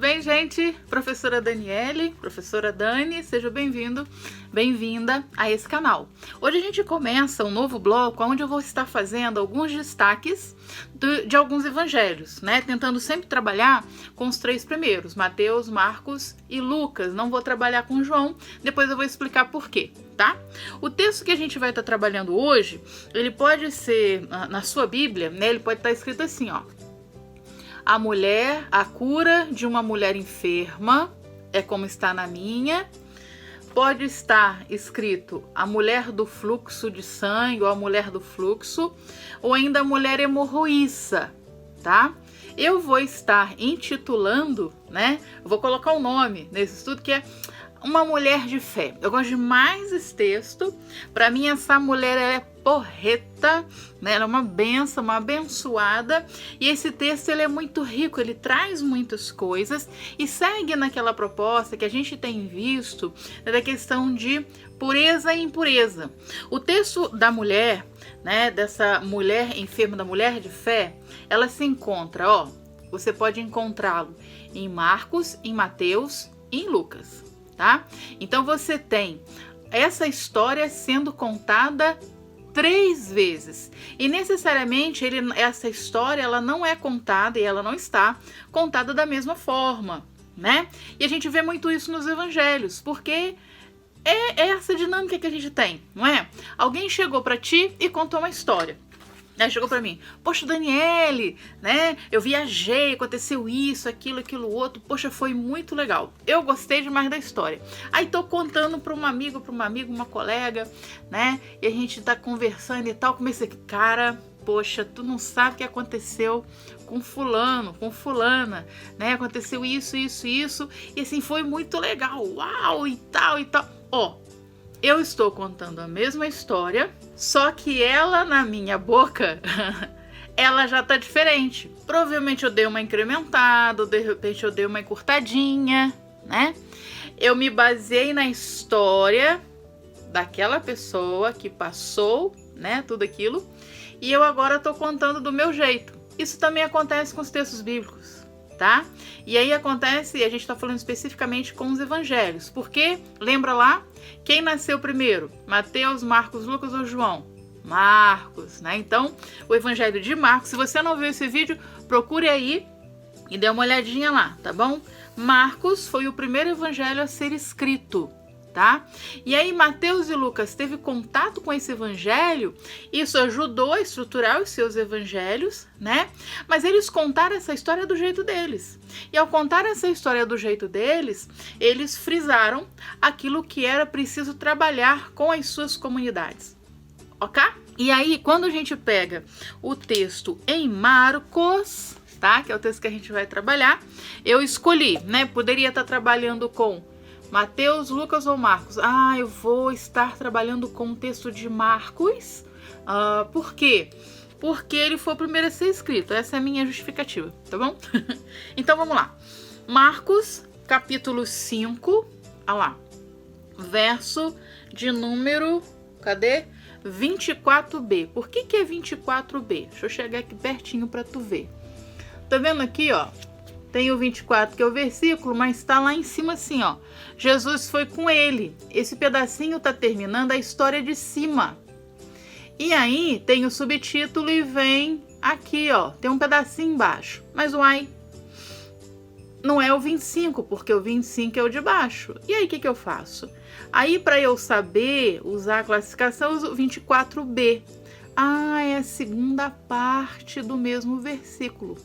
bem, gente? Professora Daniele, professora Dani, seja bem-vindo, bem-vinda a esse canal. Hoje a gente começa um novo bloco onde eu vou estar fazendo alguns destaques de alguns evangelhos, né? Tentando sempre trabalhar com os 3 primeiros, Mateus, Marcos e Lucas. Não vou trabalhar com João, depois eu vou explicar por quê, tá? O texto que a gente vai estar trabalhando hoje, ele pode ser, na sua Bíblia, né? Ele pode estar escrito assim, ó. A cura de uma mulher enferma, é como está na minha. Pode estar escrito a mulher do fluxo de sangue, ou a mulher do fluxo, ou ainda a mulher hemorroíça, tá? Eu vou estar intitulando, né? Eu vou colocar o nome nesse estudo que é Uma Mulher de Fé. Eu gosto demais desse texto. Para mim, essa mulher é porreta, né? Ela é uma benção, uma abençoada. E esse texto ele é muito rico, ele traz muitas coisas e segue naquela proposta que a gente tem visto, né, da questão de pureza e impureza. O texto da mulher, né, dessa mulher enferma, da mulher de fé, ela se encontra, ó, você pode encontrá-lo em Marcos, em Mateus e em Lucas. Tá? Então você tem essa história sendo contada 3 vezes e necessariamente essa história ela não é contada e ela não está contada da mesma forma, né? E a gente vê muito isso nos evangelhos, porque é essa dinâmica que a gente tem, não é? Alguém chegou para ti e contou uma história. Chegou pra mim, poxa, Daniele, né? Eu viajei, aconteceu isso, aquilo, outro. Poxa, foi muito legal. Eu gostei demais da história. Aí tô contando pra um amigo, uma colega, né? E a gente tá conversando e tal. Comecei, cara, poxa, tu não sabe o que aconteceu com fulano, com fulana, né? Aconteceu isso. E assim, foi muito legal. Uau, e tal. Ó, eu estou contando a mesma história, só que ela na minha boca, ela já tá diferente. Provavelmente eu dei uma incrementada, de repente eu dei uma encurtadinha, né? Eu me baseei na história daquela pessoa que passou, né, tudo aquilo, e eu agora tô contando do meu jeito. Isso também acontece com os textos bíblicos, tá? E aí acontece, a gente tá falando especificamente com os evangelhos, porque, lembra lá, quem nasceu primeiro? Mateus, Marcos, Lucas ou João? Marcos, né? Então, o evangelho de Marcos, se você não viu esse vídeo, procure aí e dê uma olhadinha lá, tá bom? Marcos foi o primeiro evangelho a ser escrito, tá? E aí Mateus e Lucas teve contato com esse evangelho, isso ajudou a estruturar os seus evangelhos, né? Mas eles contaram essa história do jeito deles. E ao contar essa história do jeito deles, eles frisaram aquilo que era preciso trabalhar com as suas comunidades. Ok? E aí, quando a gente pega o texto em Marcos, tá? Que é o texto que a gente vai trabalhar, eu escolhi, né? Poderia estar trabalhando com Mateus, Lucas ou Marcos? Eu vou estar trabalhando com o texto de Marcos. Por quê? Porque ele foi o primeiro a ser escrito. Essa é a minha justificativa, tá bom? Então vamos lá. Marcos, capítulo 5, verso de número, cadê? 24b. Por que é 24b? Deixa eu chegar aqui pertinho para tu ver. Tá vendo aqui, ó? Tem o 24, que é o versículo, mas tá lá em cima assim, ó. Jesus foi com ele. Esse pedacinho tá terminando a história de cima. E aí tem o subtítulo e vem aqui, ó. Tem um pedacinho embaixo. Mas não é o 25, porque o 25 é o de baixo. E aí o que eu faço? Aí para eu saber usar a classificação, eu uso o 24b. É a segunda parte do mesmo versículo.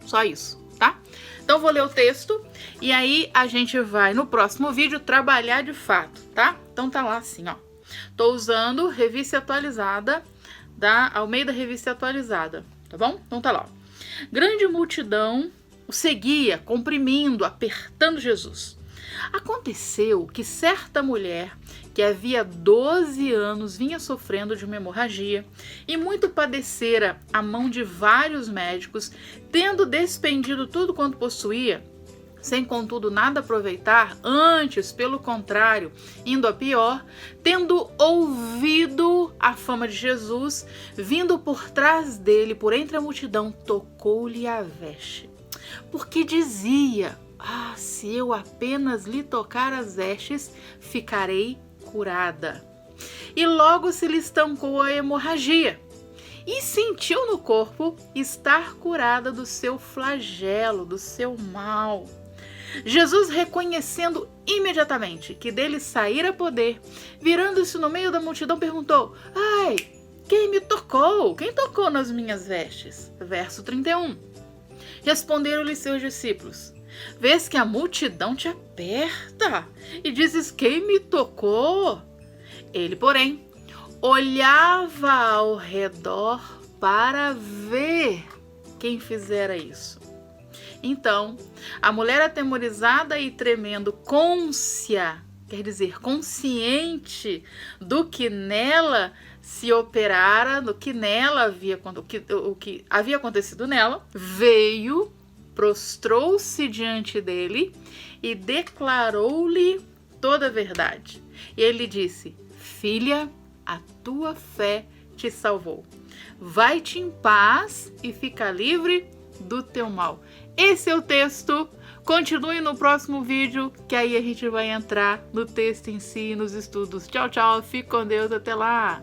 Só isso, tá? Então vou ler o texto e aí a gente vai no próximo vídeo trabalhar de fato, tá? Então tá lá assim, ó. Tô usando revista atualizada da Almeida Revista Atualizada, tá bom? Então tá lá, ó. Grande multidão o seguia, comprimindo, apertando Jesus. Aconteceu que certa mulher que havia 12 anos vinha sofrendo de uma hemorragia e muito padecera a mão de vários médicos, tendo despendido tudo quanto possuía, sem contudo nada aproveitar, antes, pelo contrário, indo a pior, tendo ouvido a fama de Jesus, vindo por trás dele, por entre a multidão, tocou-lhe a veste. Porque dizia: Ah, se eu apenas lhe tocar as vestes, ficarei curada. E logo se lhe estancou a hemorragia, e sentiu no corpo estar curada do seu flagelo, do seu mal. Jesus, reconhecendo imediatamente que dele saíra poder, virando-se no meio da multidão, perguntou: ai, quem me tocou? Quem tocou nas minhas vestes? Verso 31. Responderam-lhe seus discípulos: vês que a multidão te aperta e dizes: quem me tocou? Ele, porém, olhava ao redor para ver quem fizera isso. Então, a mulher, atemorizada e tremendo, côncia, quer dizer, consciente do que nela se operara, do que nela havia, o que havia acontecido nela, veio, prostrou-se diante dele e declarou-lhe toda a verdade. E ele disse: filha, a tua fé te salvou. Vai-te em paz e fica livre do teu mal. Esse é o texto. Continue no próximo vídeo, que aí a gente vai entrar no texto em si, nos estudos. Tchau, tchau. Fique com Deus. Até lá.